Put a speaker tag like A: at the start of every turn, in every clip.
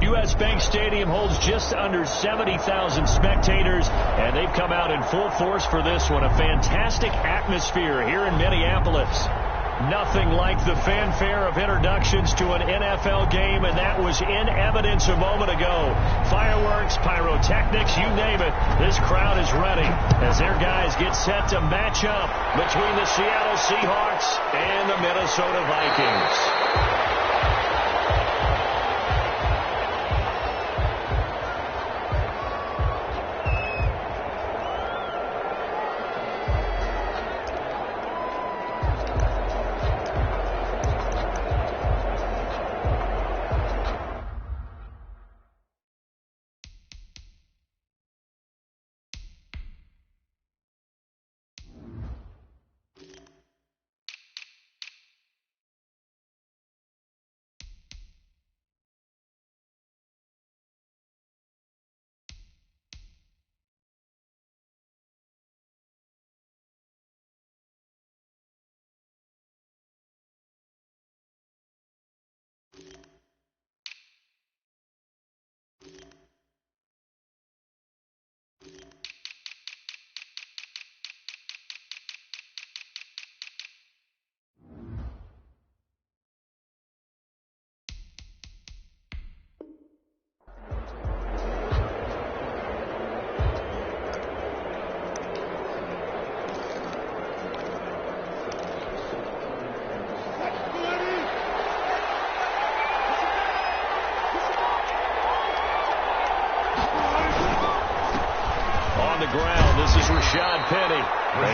A: U.S. Bank Stadium holds just under 70,000 spectators, and they've come out in full force for this one. A fantastic atmosphere here in Minneapolis. Nothing like the fanfare of introductions to an NFL game, and that was in evidence a moment ago. Fireworks, pyrotechnics, you name it. This crowd is ready as their guys get set to match up between the Seattle Seahawks and the Minnesota Vikings.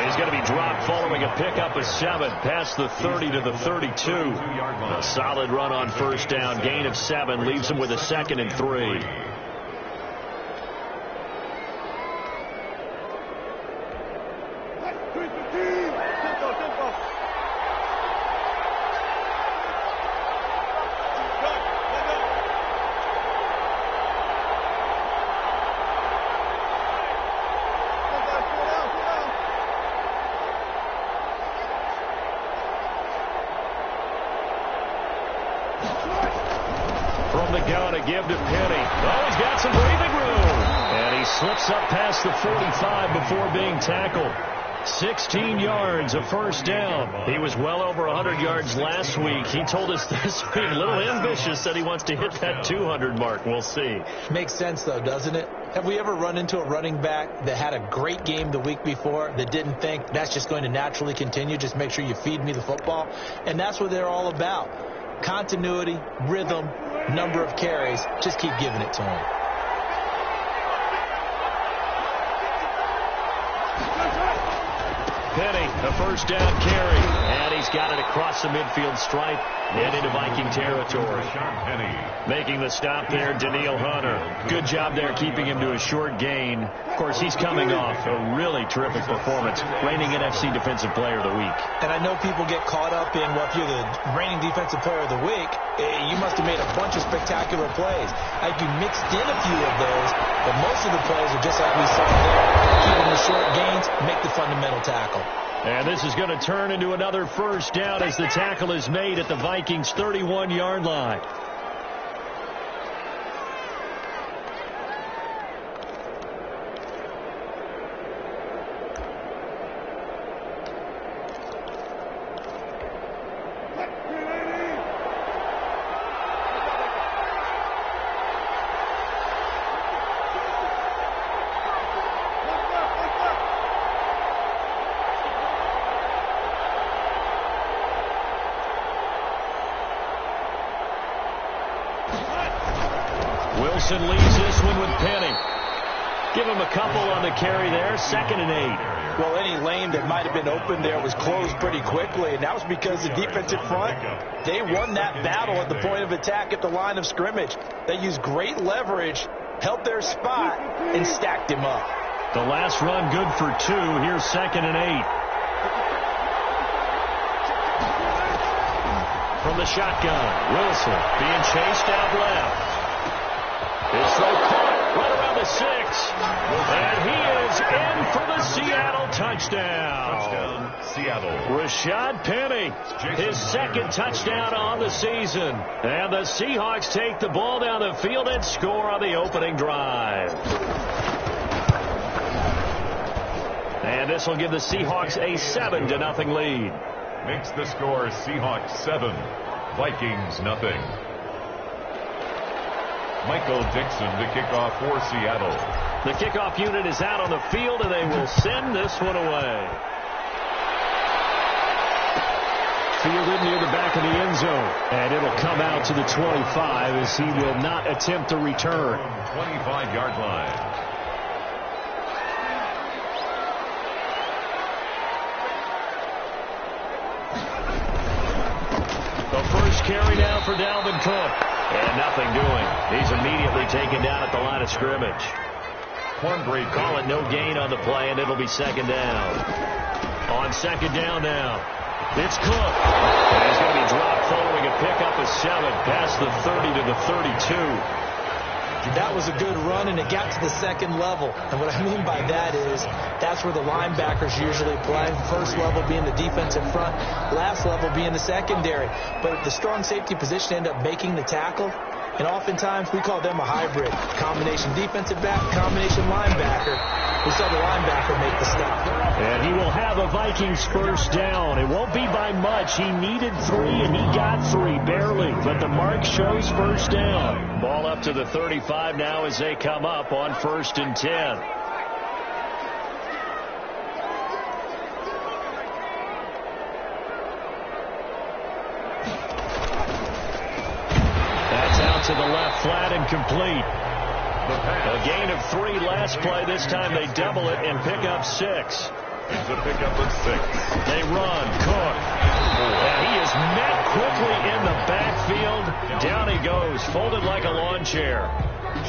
A: He's going to be dropped following a pickup of 7 past the 30 to the 32. A solid run on first down. Gain of 7 leaves him with a 2nd and 3. Give to Penny. Oh, he's got some breathing room. And he slips up past the 45 before being tackled. 16 yards, a first down. He was well over 100 yards last week. He told us this week, a little ambitious, said he wants to hit that 200 mark. We'll see.
B: Makes sense, though, doesn't it? Have we ever run into a running back that had a great game the week before that didn't think that's just going to naturally continue? Just make sure you feed me the football. And that's what they're all about. Continuity, rhythm, number of carries. Just keep giving it to him.
A: Penny, a first down carry. And he's got it across the midfield stripe and into Viking territory. Making the stop there, Daniil Hunter. Good job there keeping him to a short gain. Of course, he's coming off a really terrific performance. Reigning NFC Defensive Player of the Week.
B: And I know people get caught up in, well, if you're the reigning Defensive Player of the Week, you must have made a bunch of spectacular plays. Like you mixed in a few of those, but most of the plays are just like we saw there. Keeping the short gains, make the fundamental tackle.
A: And this is going to turn into another first down as the tackle is made at the Vikings' 31-yard line. Wilson leads this one with Penny. Give him a couple on the carry there. 2nd and 8.
B: Well, any lane that might have been open there was closed pretty quickly, and that was because the defensive front, they won that battle at the point of attack at the line of scrimmage. They used great leverage, held their spot, and stacked him up.
A: The last run good for 2. Here's 2nd and 8. From the shotgun, Wilson being chased out left. His throw caught right around the 6. And he is in for the Seattle touchdown.
C: Seattle.
A: Rashad Penny, his second touchdown on the season. And the Seahawks take the ball down the field and score on the opening drive. And this will give the Seahawks a 7-0 lead.
C: Makes the score Seahawks 7, Vikings nothing. Michael Dixon to kick off for Seattle.
A: The kickoff unit is out on the field, and they will send this one away. Fielded near the back of the end zone. And it'll come out to the 25 as he will not attempt a return.
C: 25-yard line.
A: The first carry down for Dalvin Cook. And nothing doing. He's immediately taken down at the line of scrimmage. Call it no gain on the play, and it'll be second down. On second down now, it's Cook. And he's going to be dropped following a pickup of 7 past the 30 to the 32.
B: That was a good run, and it got to the second level. And what I mean by that is that's where the linebackers usually play. First level being the defensive front, last level being the secondary. But the strong safety position ended up making the tackle. And oftentimes we call them a hybrid. Combination defensive back, combination linebacker. We saw the linebacker make the stop.
A: And he will have a Vikings first down. It won't be by much. He needed 3, and he got 3, barely. But the mark shows first down. Ball up to the 35 now as they come up on 1st and 10. To the left, flat and complete. A gain of 3 last play. This time they double it and pick up 6.
C: It's a pickup of 6.
A: They run. Cook. And he is met quickly in the backfield. Down he goes, folded like a lawn chair.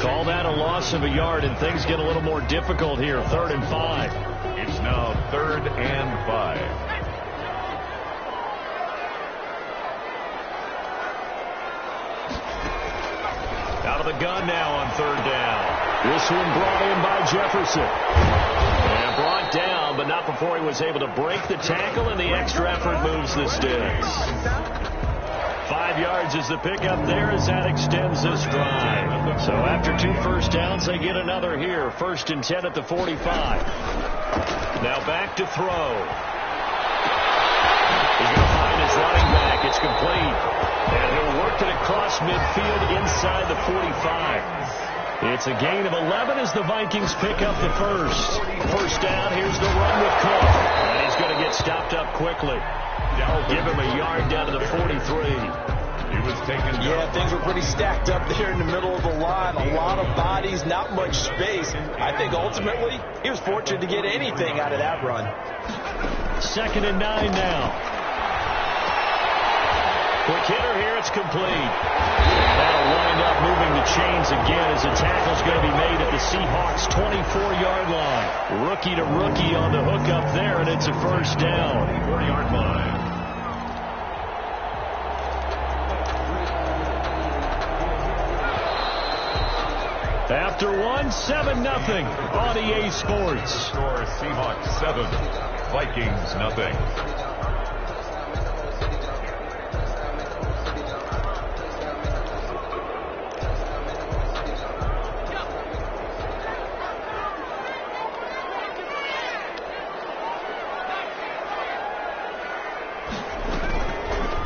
A: Call that a loss of a yard, and things get a little more difficult here. 3rd and 5.
C: It's now 3rd and 5.
A: Out of the gun now on 3rd down. This one brought in by Jefferson. And brought down, but not before he was able to break the tackle, and the extra effort moves the sticks. 5 yards is the pickup there as that extends this drive. So after 2 first downs, they get another here. 1st and 10 at the 45. Now back to throw. He's going to find his running back. It's complete. And he'll work it across midfield inside the 45. It's a gain of 11 as the Vikings pick up the first. First down, here's the run with Cook. And he's going to get stopped up quickly. Give him a yard down to the 43.
C: He was taken.
B: Yeah, things were pretty stacked up there in the middle of the line. A lot of bodies, not much space. I think ultimately he was fortunate to get anything out of that run.
A: 2nd and 9 now. Quick hitter here, it's complete. That'll wind up moving the chains again as the tackle's going to be made at the Seahawks' 24-yard line. Rookie to rookie on the hook up there, and it's a first down.
C: 24-yard line.
A: After 1, 7-0 on EA Sports.
C: Score Seahawks 7, Vikings nothing.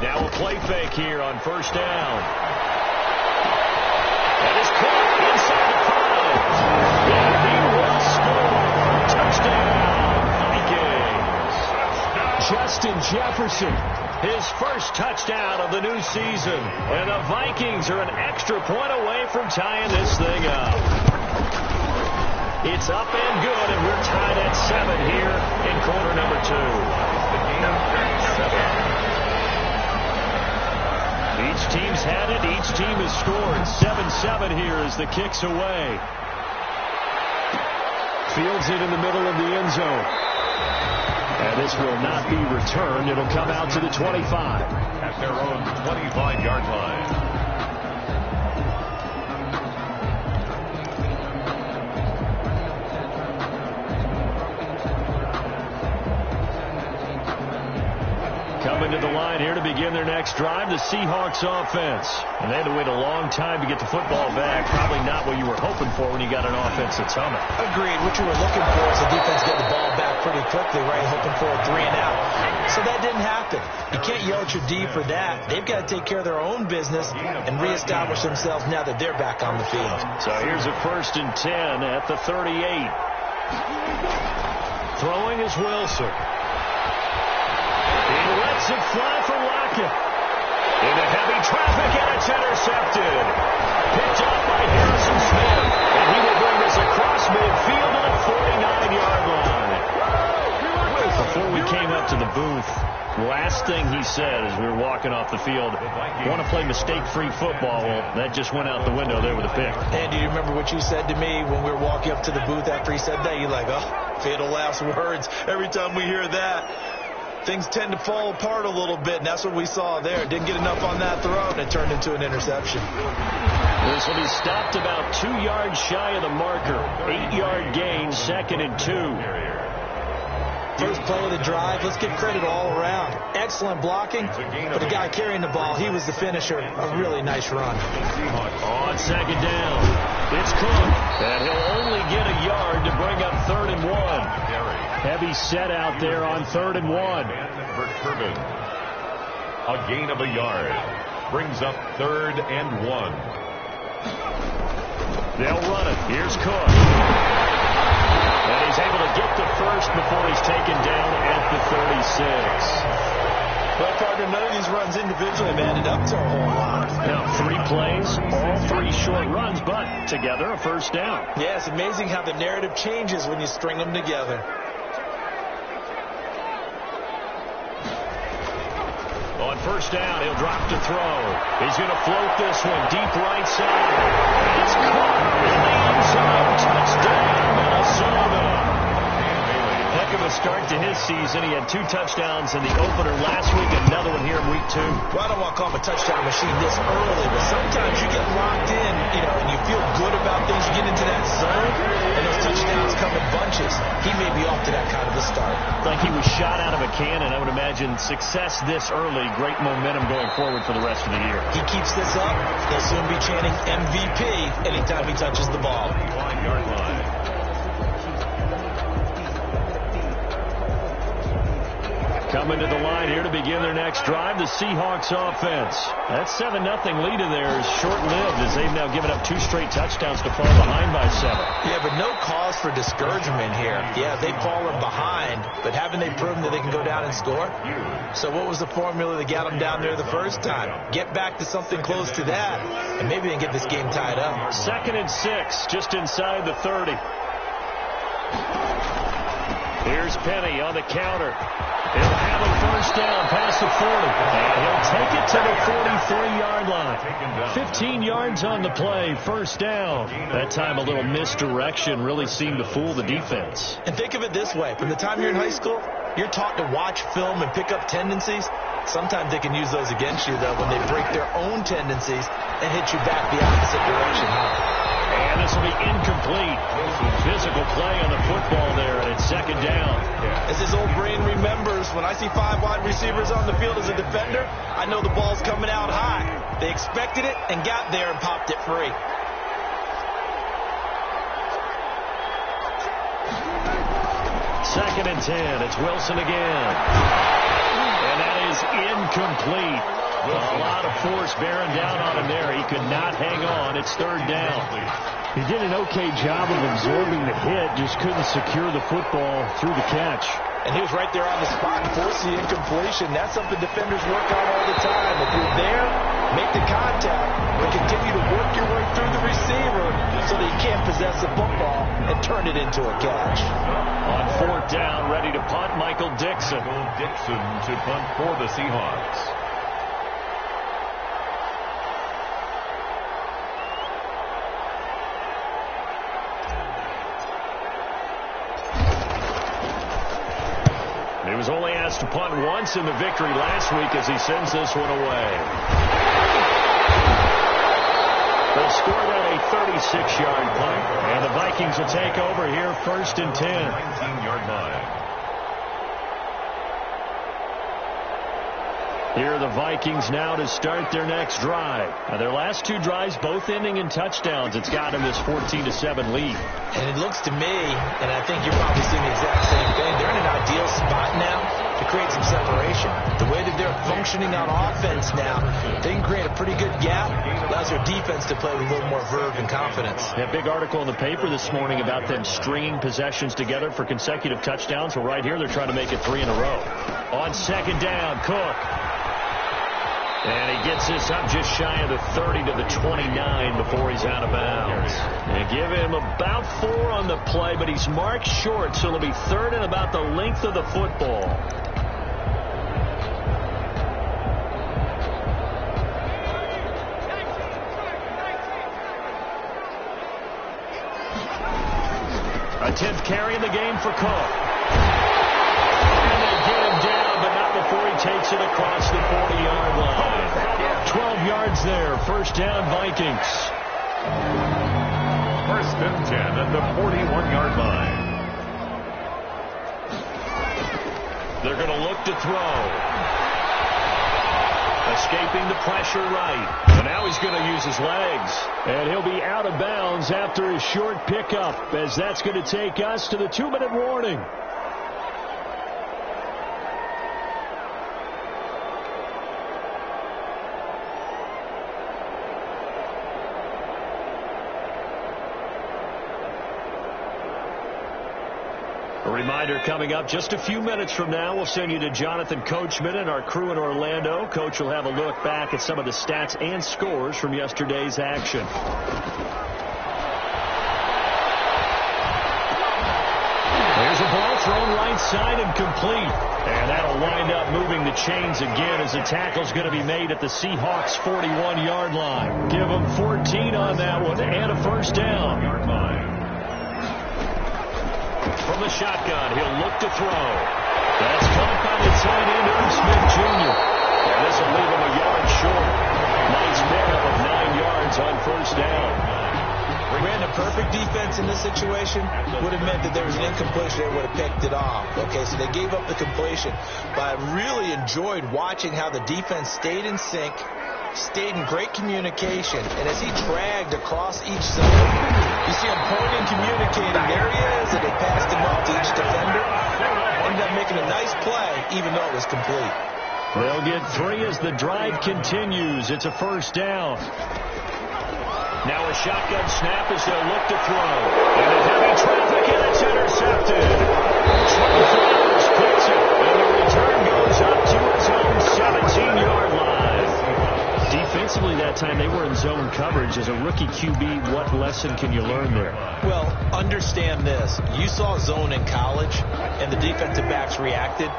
A: Now a play fake here on first down. That is caught inside the 5. And he will score. Touchdown, Vikings. Justin Jefferson, his first touchdown of the new season. And the Vikings are an extra point away from tying this thing up. It's up and good, and we're tied at 7 here in quarter number 2.
C: The game at 7.
A: Each team's had it. Each team has scored. 7-7 here as the kick's away. Fields it in the middle of the end zone. And this will not be returned. It'll come out to the 25.
C: At their own 25-yard line.
A: to the line here to begin their next drive, the Seahawks offense. And they had to wait a long time to get the football back. Probably not what you were hoping for when you got an offense that's humming.
B: Agreed. What you were looking for is the defense get the ball back pretty quickly, right? Hoping for a 3 and out. So that didn't happen. You can't yell at your D for that. They've got to take care of their own business and reestablish themselves now that they're back on the field.
A: So here's a 1st and 10 at the 38. Throwing is Wilson. He lets it fly for Lockett. Into heavy traffic, and it's intercepted. Picked off by Harrison Smith. And he will bring this across midfield to the 49-yard line. Before we came up to the booth, last thing he said as we were walking off the field, want to play mistake-free football. Well, that just went out the window there with a pick.
B: And do you remember what you said to me when we were walking up to the booth after he said that? You're like, oh, fatal last words. Every time we hear that, things tend to fall apart a little bit, and that's what we saw there. Didn't get enough on that throw, and it turned into an interception.
A: This will be stopped about 2 yards shy of the marker. 8-yard gain, 2nd and 2.
B: First play of the drive, let's give credit all around. Excellent blocking, but the guy carrying the ball, he was the finisher. A really nice run.
A: On 2nd down, it's Cook, and he'll only get a yard to bring up 3rd and 1. Heavy set out there on 3rd and 1.
C: For Turbin. A gain of a yard. Brings up 3rd and 1.
A: They'll run it. Here's Cook. And he's able to get to first before he's taken down at the 36.
B: Well, partner, none of these runs individually have added up to a whole lot.
A: Now, 3 plays, all 3 short runs, but together a 1st down.
B: Yeah, it's amazing how the narrative changes when you string them together.
A: On 1st down, he'll drop to throw. He's going to float this one deep right side. It's caught in the end zone. Touchdown, Minnesota. Heck of a start to his season. He had 2 touchdowns in the opener last week, another one here in week 2.
B: Well, I don't want to call him a touchdown machine this early, but sometimes you get locked in, and you feel good about things. You get into that zone, and those touchdowns come in bunches. He may be off to that kind of a start.
A: Like he was shot out of a cannon. I would imagine success this early, great momentum going forward for the rest of the year.
B: He keeps this up, he'll soon be chanting MVP anytime he touches the ball.
C: 1-yard line.
A: Coming to the line here to begin their next drive, the Seahawks offense. That 7-0 lead of theirs is short-lived as they've now given up 2 straight touchdowns to fall behind by 7.
B: Yeah, but no cause for discouragement here. Yeah, they've fallen behind, but haven't they proven that they can go down and score? So what was the formula that got them down there the first time? Get back to something close to that, and maybe they can get this game tied up.
A: 2nd and 6, just inside the 30. Here's Penny on the counter. He'll have a 1st down past the 40. And he'll take it to the 43-yard line. 15 yards on the play, 1st down. That time a little misdirection really seemed to fool the defense.
B: And think of it this way. From the time you're in high school, you're taught to watch film and pick up tendencies. Sometimes they can use those against you, though, when they break their own tendencies and hit you back the opposite direction.
A: And this will be incomplete. Physical play on the football there, and it's 2nd down.
B: As his old brain remembers, when I see 5 wide receivers on the field as a defender, I know the ball's coming out high. They expected it and got there and popped it free.
A: Second and 10. It's Wilson again. And that is incomplete. A lot of force bearing down on him there. He could not hang on. It's 3rd down. He did an okay job of absorbing the hit, just couldn't secure the football through the catch.
B: And he was right there on the spot and forced the incompletion. That's something defenders work on all the time. If you're there, make the contact, but continue to work your way through the receiver so that you can't possess the football and turn it into a catch.
A: On 4th down, ready to punt, Michael Dixon.
C: Dixon to punt for the Seahawks.
A: He was only asked to punt once in the victory last week as he sends this one away. They'll score that a 36-yard punt, and the Vikings will take over here 1st and 10.
C: 19-yard line.
A: Here are the Vikings now to start their next drive. Now, their last two drives both ending in touchdowns. It's got them this 14-7 lead.
B: And it looks to me, and I think you're probably seeing the exact same thing, they're in an ideal spot now to create some separation. The way that they're functioning on offense now, they can create a pretty good gap. Allows their defense to play with a little more verve and confidence.
A: That big article in the paper this morning about them stringing possessions together for consecutive touchdowns. Well, right here, they're trying to make it 3 in a row. On second down, Cook. And he gets this up just shy of the 30 to the 29 before he's out of bounds. And give him about 4 on the play, but he's marked short, so it'll be 3rd and about the length of the football. A 10th carry in the game for Cook. And they get him down, but not before he takes it across the 40-yard line. 12 yards there. First down, Vikings.
C: First and 10 at the 41-yard line.
A: They're going to look to throw. Escaping the pressure right. And now he's going to use his legs. And he'll be out of bounds after his short pickup, as that's going to take us to the 2-minute warning. A reminder coming up just a few minutes from now, we'll send you to Jonathan Coachman and our crew in Orlando. Coach will have a look back at some of the stats and scores from yesterday's action. There's a ball thrown right side and complete. And that'll wind up moving the chains again as the tackle's going to be made at the Seahawks 41-yard line. Give them 14 on that one and a first down. From the shotgun, he'll look to throw. That's caught by the tight end, Irv Smith Jr. And this will leave him a yard short. Nice pickup of 9 yards on first down.
B: Ran a perfect defense in this situation would have meant that there was an incompletion. They would have picked it off. Okay, so they gave up the completion. But I really enjoyed watching how the defense stayed in sync, stayed in great communication, and as he dragged across each zone, you see him pointing, communicating. There he is, and they passed him off to each defender. Ended up making a nice play, even though it was complete.
A: They'll get 3 as the drive continues. It's a first down. Now a shotgun snap as they'll look to throw. And heavy traffic, and it's intercepted. Trey Flowers picks it, and the return goes up to his own 17-yard line. Defensively that time, they were in zone coverage. As a rookie QB, what lesson can you learn there?
B: Well, understand this. You saw zone in college, and the defensive backs reacted,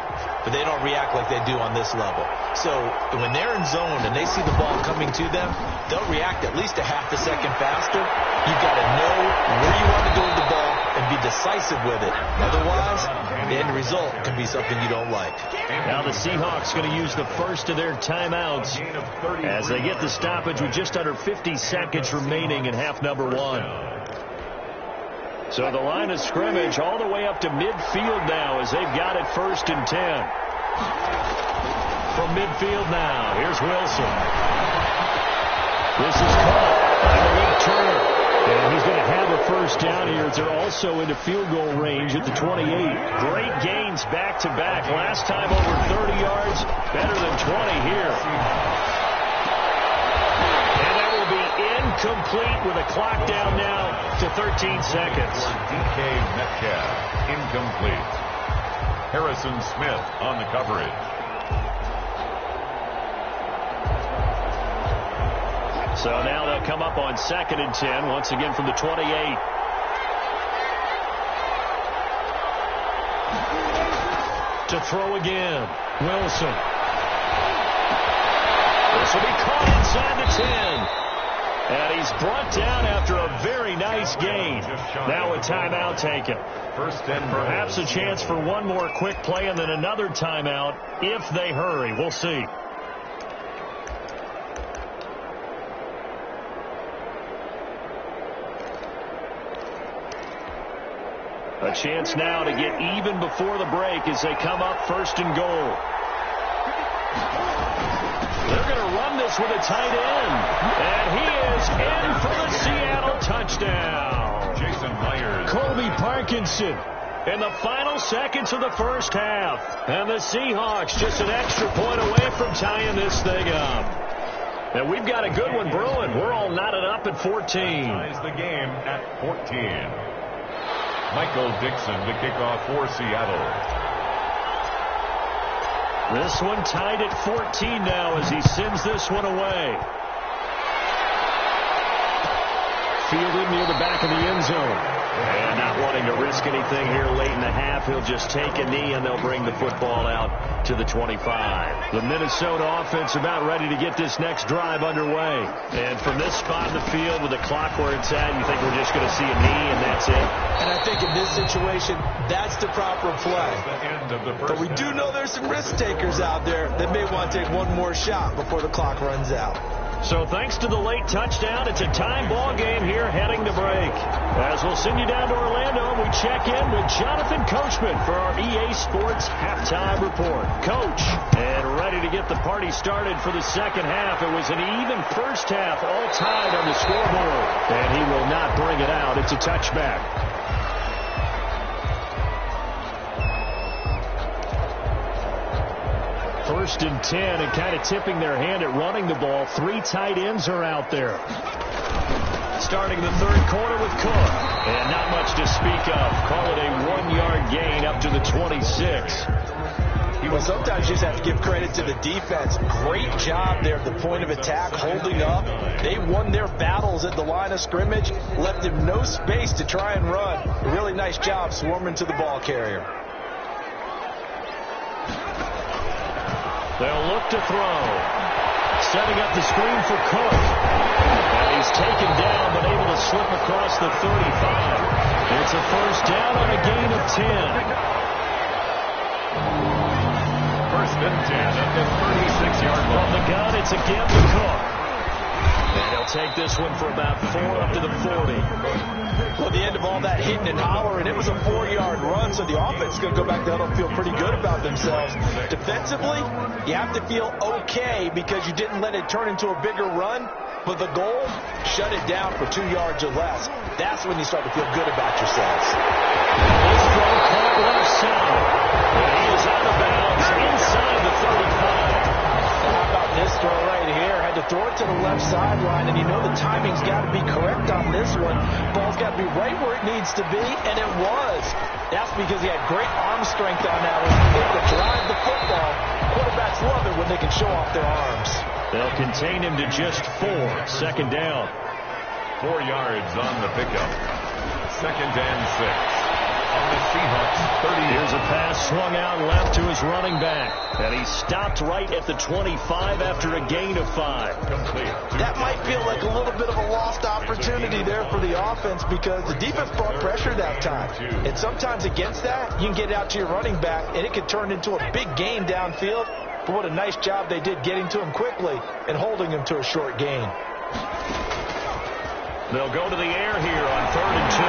B: but they don't react like they do on this level. So when they're in zone and they see the ball coming to them, they'll react at least a half a second faster. You've got to know where you want to go with the ball and be decisive with it. Otherwise, the end result can be something you don't like.
A: Now the Seahawks going to use the first of their timeouts as they get the stoppage with just under 50 seconds remaining in half number 1. So the line of scrimmage all the way up to midfield now as they've got it 1st and 10. From midfield now, here's Wilson. This is caught by Malik Turner. And he's going to have a first down here as they're also into field goal range at the 28. Great gains back-to-back. Last time over 30 yards, better than 20 here. And that will be incomplete with a clock down now to 13 seconds.
C: DK Metcalf, incomplete. Harrison Smith on the coverage.
A: So now they'll come up on 2nd and 10, once again from the 28. To throw again, Wilson. This will be caught inside the 10. And he's brought down after a very nice gain. Now a timeout taken. Perhaps a chance for one more quick play and then another timeout if they hurry. We'll see. A chance now to get even before the break as they come up 1st and goal. Dallas with a tight end. And he is in for the Seattle touchdown.
C: Jason Myers.
A: Colby Parkinson in the final seconds of the first half. And the Seahawks just an extra point away from tying this thing up. And we've got a good one brewing. We're all knotted up at 14.
C: Ties the game at 14. Michael Dixon to kick off for Seattle.
A: This one tied at 14 now as he sends this one away. Fielded near the back of the end zone. And not wanting to risk anything here late in the half, he'll just take a knee and they'll bring the football out to the 25. The Minnesota offense about ready to get this next drive underway. And from this spot in the field with the clock where it's at, you think we're just going to see a knee and that's it?
B: And I think in this situation, that's the proper play. But we do know there's some risk takers out there that may want to take one more shot before the clock runs out.
A: So thanks to the late touchdown, it's a time ball game here heading to break. As we'll send you down to Orlando, we check in with Jonathan Coachman for our EA Sports Halftime Report. Coach, and ready to get the party started for the second half. It was an even first half, all tied on the scoreboard. And he will not bring it out. It's a touchback. First and 10, and kind of tipping their hand at running the ball. 3 tight ends are out there. Starting the third quarter with Cook. And not much to speak of. Call it a 1-yard gain up to the 26.
B: Well, sometimes you just have to give credit to the defense. Great job there at the point of attack, holding up. They won their battles at the line of scrimmage, left them no space to try and run. A really nice job swarming to the ball carrier.
A: They'll look to throw. Setting up the screen for Cook. And he's taken down, but able to slip across the 35. It's a first down on a gain of 10.
C: First and 10 at the 36-yard line.
A: From the gun, it's again to Cook. And he'll take this one for about 4 up to the 40.
B: Well, at the end of all that hitting and hollering, it was a 4-yard run, so the offense is going to go back to huddle and feel pretty good about themselves. Defensively, you have to feel okay because you didn't let it turn into a bigger run, but the goal, shut it down for 2 yards or less. That's when you start to feel good about yourselves.
A: This throw caught left side. And he is out of bounds inside the 35.
B: How about this throw right here? Had to throw it to the left sideline, and you know the timing's got to be correct on this one. Ball's got to be right where it needs to be, and it was. That's because he had great arm strength on that one. Able to drive the football. Quarterbacks love it when they can show off their arms.
A: They'll contain him to just 4. Second down.
C: 4 yards on the pickup. Second and 6. On the Seahawks 30.
A: Here's a pass swung out left to his running back. And he stopped right at the 25 after a gain of 5.
C: Complete.
B: That might feel like a little bit of a lost opportunity there for the offense because the defense brought pressure that time. And sometimes against that, you can get out to your running back, and it could turn into a big gain downfield. But what a nice job they did getting to him quickly and holding him to a short gain.
A: They'll go to the air here on 3rd and 2.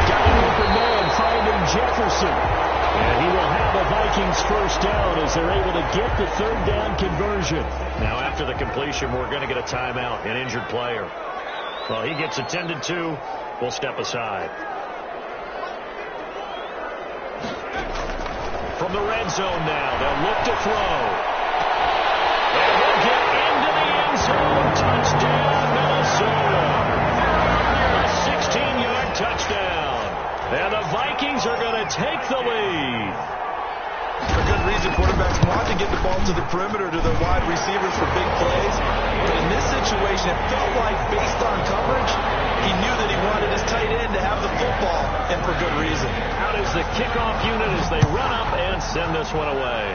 A: Got an open man, finding Jefferson. And he will have the Vikings first down as they're able to get the 3rd down conversion. Now after the completion, we're going to get a timeout, an injured player. Well, he gets attended to. We'll step aside. From the red zone now, they'll look to throw. And he'll get into the end zone. Touchdown, Minnesota. 16-yard touchdown. And the Vikings are going to take the lead.
B: For good reason, quarterbacks want to get the ball to the perimeter to their wide receivers for big plays. But in this situation, it felt like based on coverage, he knew that he wanted his tight end to have the football, and for good reason.
A: Out is the kickoff unit as they run up and send this one away.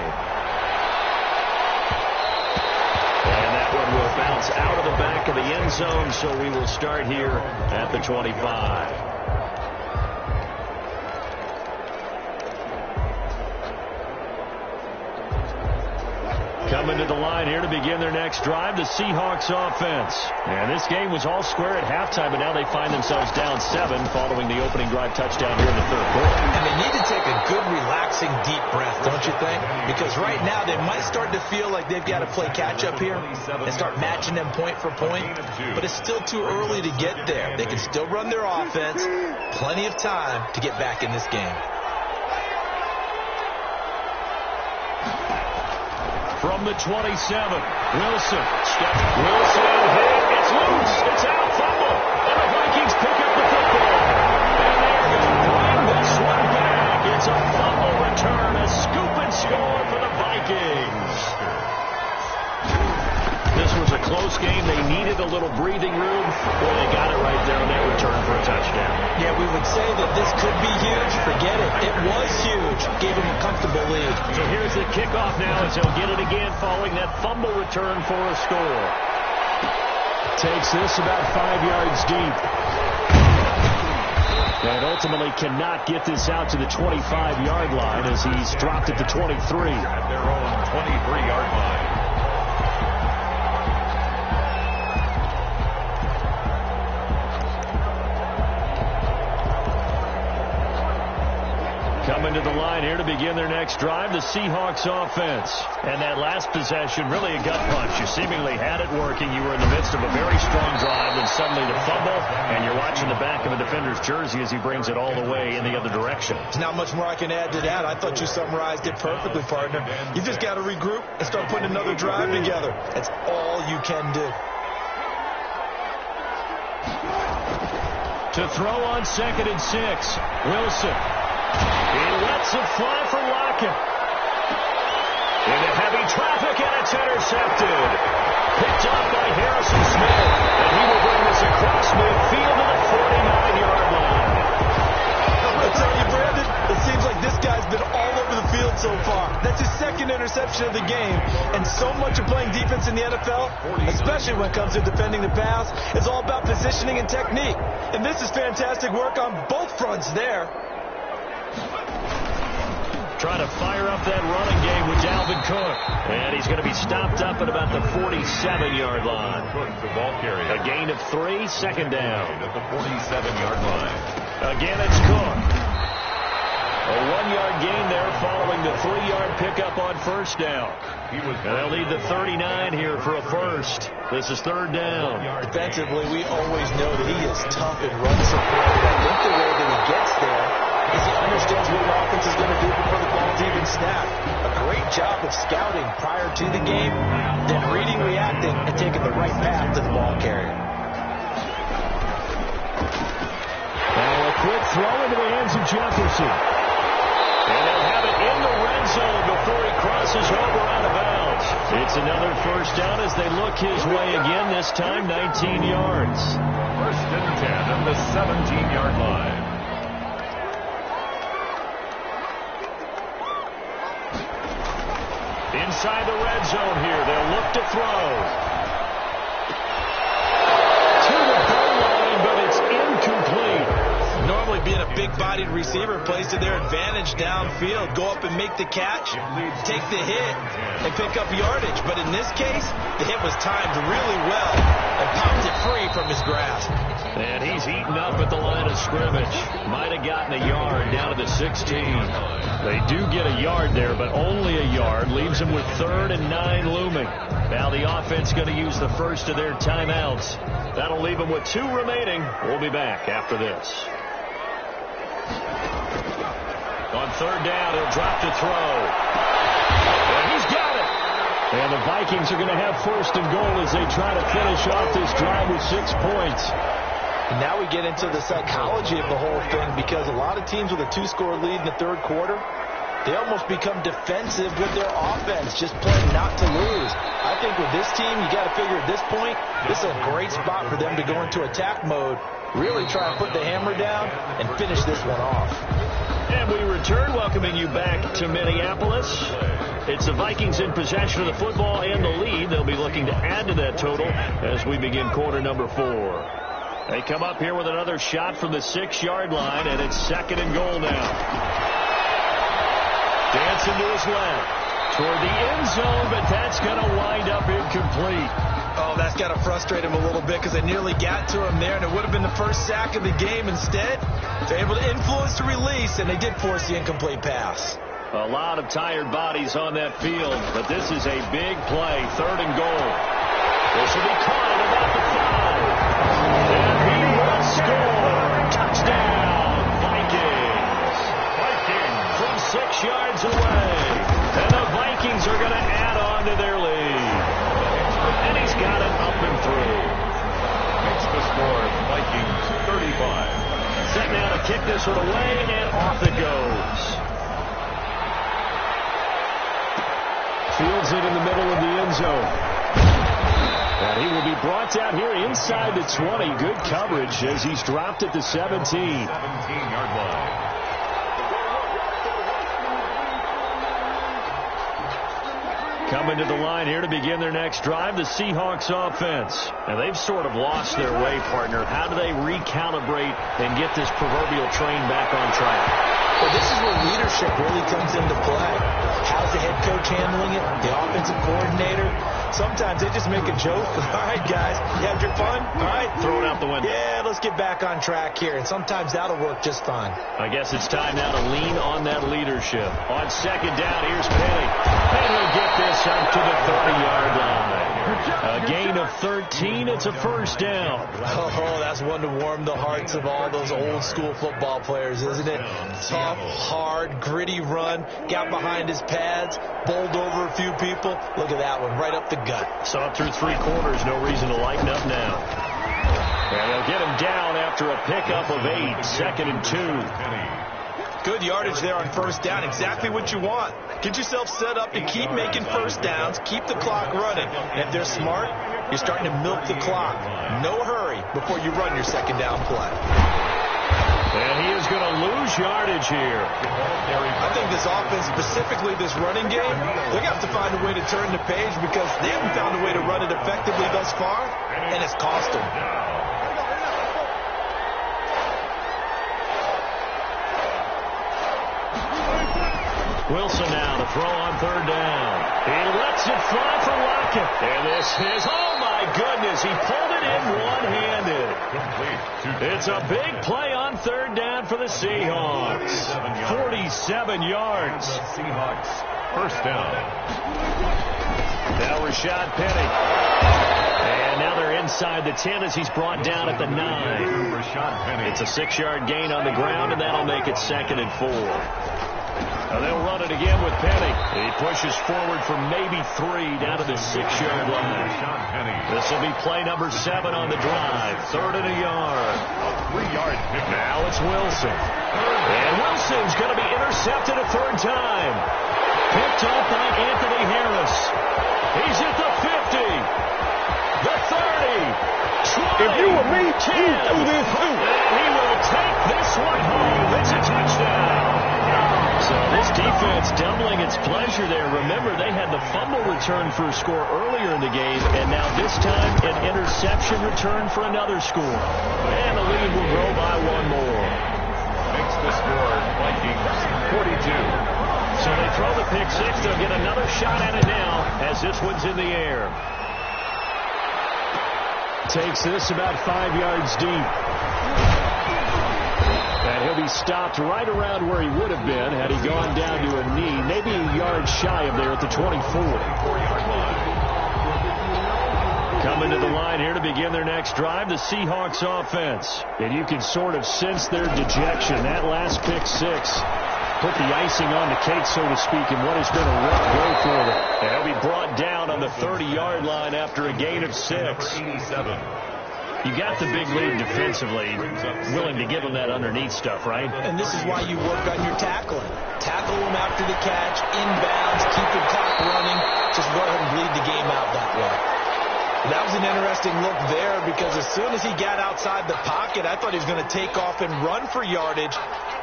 A: And that one will bounce out of the back of the end zone, so we will start here at the 25. Coming to the line here to begin their next drive, the Seahawks offense. And this game was all square at halftime, but now they find themselves down 7 following the opening drive touchdown here in the third quarter.
B: And they need to take a good, relaxing, deep breath, don't you think? Because right now they might start to feel like they've got to play catch-up here and start matching them point for point. But it's still too early to get there. They can still run their offense. Plenty of time to get back in this game.
A: From the 27, Wilson. Wilson hit. It's loose. It's out. Fumble. And the Vikings pick up the football. And they're going to bring this one back. It's a fumble return. A scoop and score for the Vikings. This was a close game. They needed a little breathing room. Boy, they got it right there on that return for a touchdown.
B: Yeah, we would say that this could be huge. Forget it. It was huge. Gave him a comfortable lead.
A: So here's the kickoff now as he'll get it again following that fumble return for a score. Takes this about 5 yards deep. And ultimately cannot get this out to the 25-yard line as he's dropped at the 23.
C: At their own 23-yard line.
A: Coming to the line here to begin their next drive, the Seahawks offense. And that last possession, really a gut punch. You seemingly had it working. You were in the midst of a very strong drive, and suddenly the fumble, and you're watching the back of a defender's jersey as he brings it all the way in the other direction.
B: There's not much more I can add to that. I thought you summarized it perfectly, partner. You just got to regroup and start putting another drive together. That's all you can do.
A: To throw on 2nd and 6, Wilson. He lets it fly for Lockett. Into heavy traffic, and it's intercepted. Picked off by Harrison Smith. And he will bring this across midfield to the 49-yard line.
B: I'm going to tell you, Brandon, it seems like this guy's been all over the field so far. That's his 2nd interception of the game. And so much of playing defense in the NFL, especially when it comes to defending the pass, is all about positioning and technique. And this is fantastic work on both fronts there.
A: Trying to fire up that running game with Dalvin Cook. And he's going to be stopped up at about the 47-yard line.
C: The ball carrier.
A: A gain of 3, 2nd down.
C: At the 47-yard line.
A: Again, it's Cook. A 1-yard gain there following the 3-yard pickup on 1st down. And they'll need the 39 here for a first. This is 3rd down.
B: Defensively, we always know that he is tough and run supported. I think the way that he gets there is he understands what the offense is going to do before the ball's even snapped. A great job of scouting prior to the game, then reading, reacting, and taking the right path to the ball carrier.
A: Now a quick throw into the hands of Jefferson. And they'll have it in the red zone before he crosses over out of bounds. It's another 1st down as they look his way again, this time 19 yards.
C: 1st and 10 on the 17-yard line.
A: Inside the red zone here, they'll look to throw. To the goal line, but it's incomplete.
B: Normally being a big-bodied receiver plays to their advantage downfield. Go up and make the catch, take the hit, and pick up yardage. But in this case, the hit was timed really well and popped it free from his grasp.
A: And he's eaten up at the line of scrimmage. Might have gotten a yard down to the 16. They do get a yard there, but only a yard. Leaves them with 3rd and 9 looming. Now the offense going to use the first of their timeouts. That'll leave them with 2 remaining. We'll be back after this. On 3rd down, he'll drop to throw. And he's got it. And the Vikings are going to have 1st and goal as they try to finish off this drive with 6 points.
B: And now we get into the psychology of the whole thing, because a lot of teams with a 2-score lead in the 3rd quarter, they almost become defensive with their offense, just playing not to lose. I think with this team, you got to figure at this point, this is a great spot for them to go into attack mode, really try and put the hammer down and finish this one off.
A: And we return, welcoming you back to Minneapolis. It's the Vikings in possession of the football and the lead. They'll be looking to add to that total as we begin quarter number 4. They come up here with another shot from the 6-yard line, and it's 2nd and goal now. Dancing to his left. toward the end zone, but that's going to wind up incomplete.
B: Oh, that's got to frustrate him a little bit because they nearly got to him there, and it would have been the first sack of the game. Instead, they're able to influence the release, and they did force the incomplete pass.
A: A lot of tired bodies on that field, but this is a big play, 3rd and goal. This will be caught at about the 5. And he will score. Touchdown, Vikings. Vikings from 6 yards away. And the Vikings are going to add on to their lead. And he's got it up and through.
C: Makes the score Vikings 35.
A: Set now to kick this one away, and off it goes. Fields it in the middle of the end zone. And he will be brought down here inside the 20. Good coverage as he's dropped at the 17.
C: 17-yard line.
A: Coming to the line here to begin their next drive, the Seahawks offense. And they've sort of lost their way, partner. How do they recalibrate and get this proverbial train back on track?
B: Well, this is where leadership really comes into play. How's the head coach handling it? The offensive coordinator? Sometimes they just make a joke. All right, guys, you had your fun? All right.
A: Throw it out the window.
B: Yeah, let's get back on track here. And sometimes that'll work just fine.
A: I guess it's time now to lean on that leadership. On 2nd down, here's Penny. And he'll get this up to the 30-yard line. A gain of 13. It's a 1st down.
B: Oh, that's one to warm the hearts of all those old-school football players, isn't it? Tough, hard, gritty run. Got behind his pads, bowled over a few people. Look at that one, right up the gut.
A: Saw it through 3 quarters. No reason to lighten up now. And they'll get him down after a pickup of 8. 2nd and 2.
B: Good yardage there on 1st down. Exactly what you want. Get yourself set up to keep making 1st downs. Keep the clock running. And if they're smart, you're starting to milk the clock. No hurry before you run your 2nd down play.
A: And he is going to lose yardage here.
B: I think this offense, specifically this running game, they're going to have to find a way to turn the page because they haven't found a way to run it effectively thus far, and it's cost them.
A: Wilson now to throw on 3rd down. He lets it fly for Lockett. And this is, oh my goodness, he pulled it in one-handed. It's a big play on 3rd down for the Seahawks. 47 yards.
C: Seahawks 1st down.
A: Now Rashad Penny. And now they're inside the 10 as he's brought down at the 9. It's a 6-yard gain on the ground, and that'll make it 2nd and 4. Now they'll run it again with Penny. He pushes forward for maybe 3 down to the 6-yard line. This will be play number 7 on the drive. 3rd and a yard.
C: 3-yard pick.
A: Now it's Wilson. And Wilson's going to be intercepted a 3rd time. Picked up by Anthony Harris. He's at the 50. The 30. 20.
D: If you were me,
A: 10.
D: you'd do this too.
A: And he will take this one home. It's a touchdown. So this defense doubling its pleasure there. Remember, they had the fumble return for a score earlier in the game, and now this time an interception return for another score. And the lead will grow by 1 more.
C: Makes the score Vikings 42.
A: So they throw the pick 6. They'll get another shot at it now as this one's in the air. Takes this about 5 yards deep. And he'll be stopped right around where he would have been had he gone down to a knee, maybe a yard shy of there at the 24. Coming to the line here to begin their next drive, the Seahawks offense. And you can sort of sense their dejection. That last pick 6 put the icing on the cake, so to speak, in what has been a rough go for them. And he'll be brought down on the 30-yard line after a gain of 6. You got the big lead defensively, willing to give them that underneath stuff, right?
B: And this is why you work on your tackling. Tackle them after the catch, inbounds, keep the clock running. Just go ahead and bleed the game out that way. That was an interesting look there because as soon as he got outside the pocket, I thought he was going to take off and run for yardage.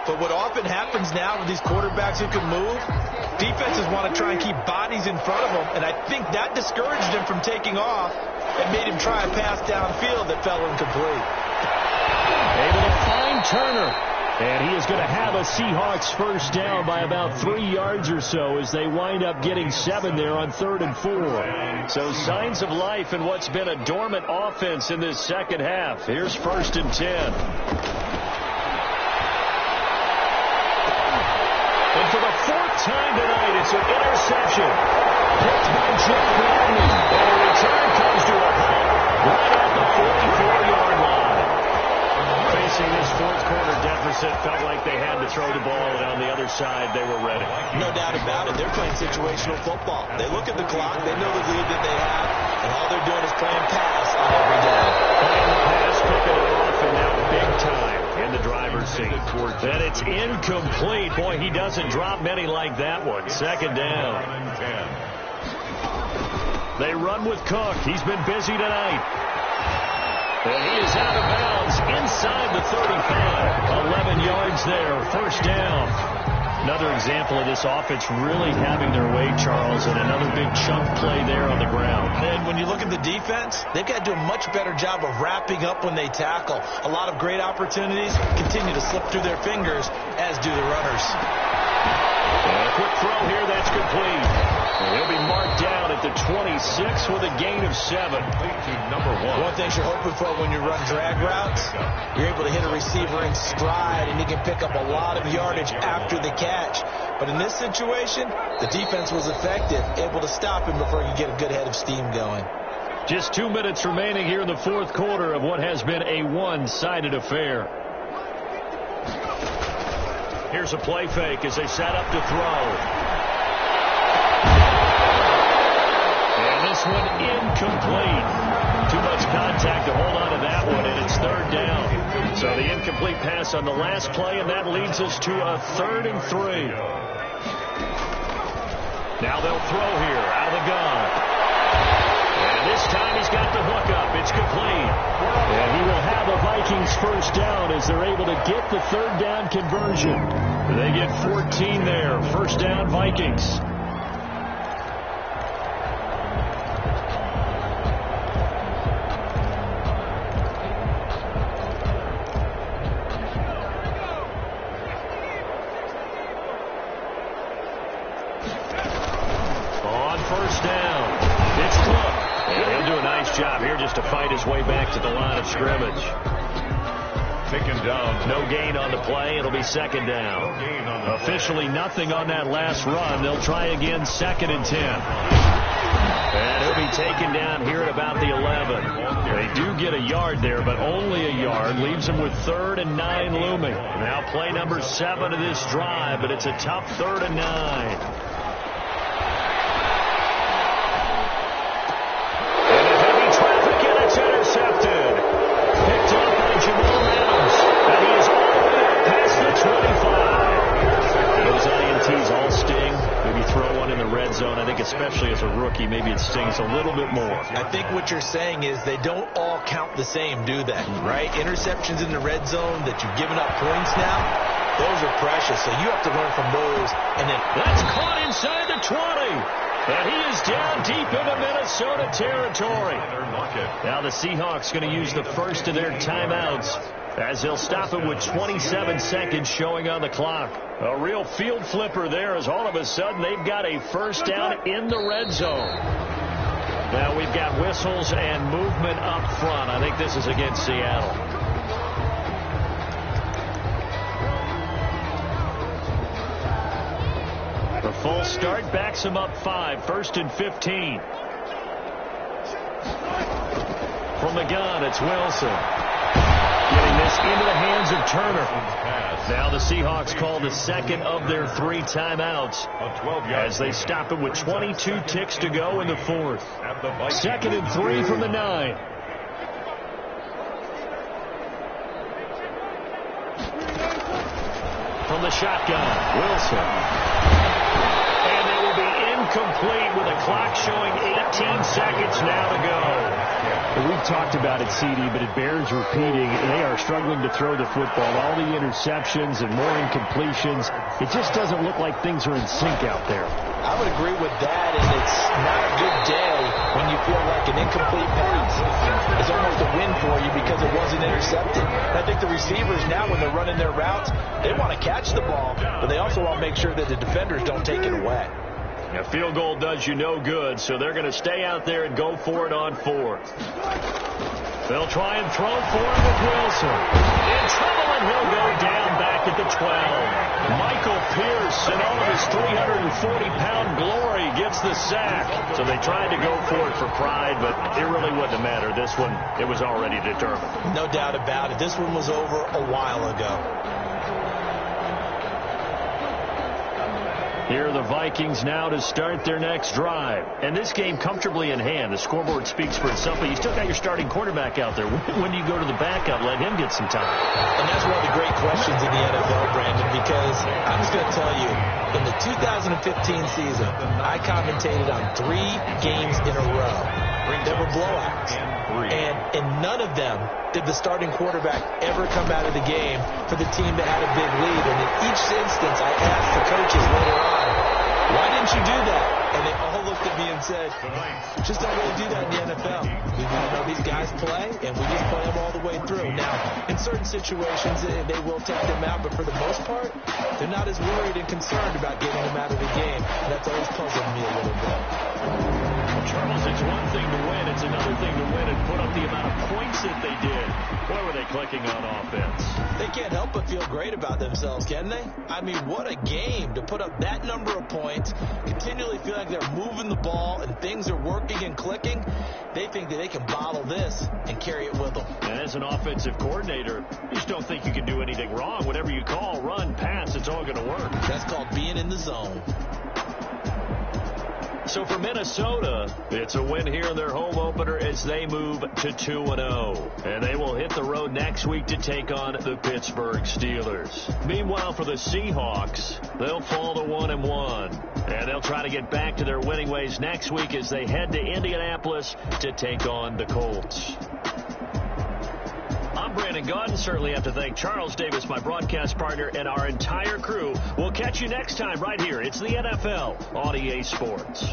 B: But what often happens now with these quarterbacks who can move, defenses want to try and keep bodies in front of them, and I think that discouraged him from taking off and made him try a pass downfield that fell incomplete.
A: Able to find Turner. And he is going to have a Seahawks first down by about 3 yards or so as they wind up getting 7 there on 3rd and 4. So signs of life in what's been a dormant offense in this second half. Here's 1st and 10. And for the 4th time tonight, it's an interception. Picked by Jeff Rodney. And the return comes to a halt right at the 44-yard line. Facing this 4th quarter deficit, felt like they had to throw the ball, and on the other side, they were ready.
B: No doubt about it. They're playing situational football. They look at the clock. They know the lead that they have, and all they're doing is playing pass on every down.
A: Playing the pass, picking it off, and now big time in the driver's seat. Then it's incomplete. Boy, he doesn't drop many like that one. 2nd down. They run with Cook. He's been busy tonight. And he is out of bounds inside the 35. 11 yards there. 1st down. Another example of this offense really having their way, Charles, and another big chunk play there on the ground.
B: And when you look at the defense, they've got to do a much better job of wrapping up when they tackle. A lot of great opportunities continue to slip through their fingers, as do the runners.
A: And a quick throw here, that's complete. And he'll be marked down at the 26 with a gain of 7.
C: Number 1.
B: One thing you're hoping for when you run drag routes, you're able to hit a receiver in stride, and he can pick up a lot of yardage after the catch. But in this situation, the defense was effective, able to stop him before he could get a good head of steam going.
A: Just 2 minutes remaining here in the 4th quarter of what has been a one-sided affair. Here's a play fake as they set up to throw. And this one incomplete. Too much contact to hold on to that one, and it's 3rd down. So the incomplete pass on the last play, and that leads us to a 3rd and 3. Now they'll throw here out of the gun. And this time he's got the hook up. It's complete. And he will have a Vikings first down as they're able to get the 3rd down conversion. They get 14 there. 1st down, Vikings. On 1st down, it's Cook. And he'll do a nice job here just to fight his way back to the line of scrimmage.
C: Taken down.
A: No gain on the play. It'll be 2nd down. Officially nothing on that last run. They'll try again 2nd and 10. And he'll be taken down here at about the 11. They do get a yard there, but only a yard. Leaves them with 3rd and 9 looming. Now play number 7 of this drive, but it's a tough 3rd and 9. Intercepted. Picked up by Jamal Adams. And he is all the way past the 25. Those INTs all sting. Maybe throw one in the red zone. I think especially as a rookie, maybe it stings a little bit more.
B: I think what you're saying is they don't all count the same, do they? Right? Interceptions in the red zone that you've given up points now, those are precious. So you have to learn from those. And then
A: that's caught inside the 20. And he is down deep into Minnesota territory. Now the Seahawks going to use the first of their timeouts as they'll stop it with 27 seconds showing on the clock. A real field flipper there as all of a sudden they've got a first down in the red zone. Now we've got whistles and movement up front. I think this is against Seattle. The full start backs him up 5. 1st and 15. From the gun, it's Wilson. Getting this into the hands of Turner. Now the Seahawks call the 2nd of their 3 timeouts as they stop it with 22 ticks to go in the 4th. 2nd and 3 from the 9. From the shotgun, Wilson. incomplete with a clock showing 18 seconds now to go.
E: We've talked about it, CD, but it bears repeating. They are struggling to throw the football. All the interceptions and more incompletions. It just doesn't look like things are in sync out there.
B: I would agree with that, and it's not a good day when you feel like an incomplete pass is almost a win for you because it wasn't intercepted. And I think the receivers now, when they're running their routes, they want to catch the ball, but they also want to make sure that the defenders don't take it away.
A: A field goal does you no good, so they're going to stay out there and go for it on fourth. They'll try and throw for him with Wilson. In trouble, and he'll go down back at the 12. Michael Pierce, in all of his 340-pound glory, gets the sack. So they tried to go for it for pride, but it really wouldn't have mattered. This one, it was already determined.
B: No doubt about it. This one was over a while ago.
A: Here are the Vikings now to start their next drive. And this game comfortably in hand. The scoreboard speaks for itself, but you still got your starting quarterback out there. When do you go to the backup, let him get some time?
B: And that's one of the great questions in the NFL, Brandon, because I'm just going to tell you, in the 2015 season, I commentated on 3 games in a row. There were blowouts. And in none of them did the starting quarterback ever come out of the game for the team that had a big lead. And in each instance, I asked the coaches later on, why didn't you do that? And they all looked at me and said, just don't really do that in the NFL. We know these guys play, and we just play them all the way through. Now, in certain situations, they will take them out, but for the most part, they're not as worried and concerned about getting them out of the game. And that's always puzzled me a little bit.
A: Charles, it's one thing to win. It's another thing to win and put up the amount of points that they did. Boy, were they clicking on offense.
B: They can't help but feel great about themselves, can they? I mean, what a game to put up that number of points, continually feel like they're moving the ball and things are working and clicking. They think that they can bottle this and carry it with them.
A: And as an offensive coordinator, you just don't think you can do anything wrong. Whatever you call, run, pass, it's all going to work.
B: That's called being in the zone.
A: So for Minnesota, it's a win here in their home opener as they move to 2-0. And they will hit the road next week to take on the Pittsburgh Steelers. Meanwhile, for the Seahawks, they'll fall to 1-1. And they'll try to get back to their winning ways next week as they head to Indianapolis to take on the Colts. I'm Brandon Gaudin. Certainly have to thank Charles Davis, my broadcast partner, and our entire crew. We'll catch you next time right here. It's the NFL on EA Sports.